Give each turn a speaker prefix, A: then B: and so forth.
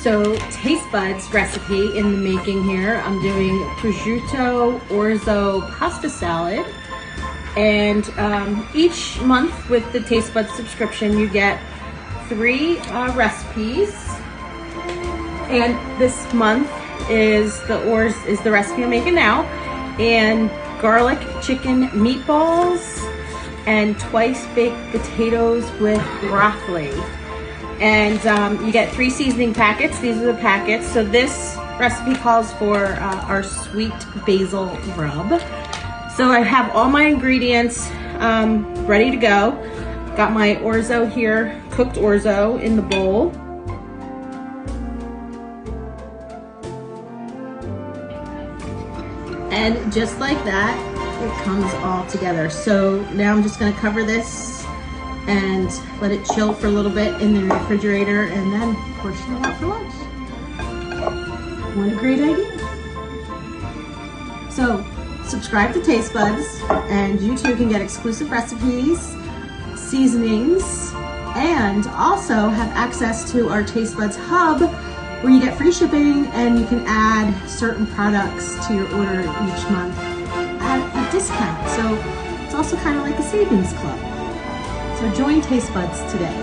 A: So Tastebuds recipe in the making here. I'm doing prosciutto orzo pasta salad. And each month with the Tastebuds subscription, you get 3 recipes. And this month is the recipe I'm making now. And garlic chicken meatballs and twice baked potatoes with broccoli. And you get 3 seasoning packets. These are the packets. So this recipe calls for our sweet basil rub. So I have all my ingredients ready to go. Got my orzo here, cooked orzo in the bowl. And just like that, it comes all together. So now I'm just gonna cover this and let it chill for a little bit in the refrigerator and then portion it out for lunch. What a great idea. So subscribe to Tastebuds and you too can get exclusive recipes, seasonings, and also have access to our Tastebuds hub where you get free shipping and you can add certain products to your order each month at a discount. So it's also kind of like a savings club. So join Tastebuds today.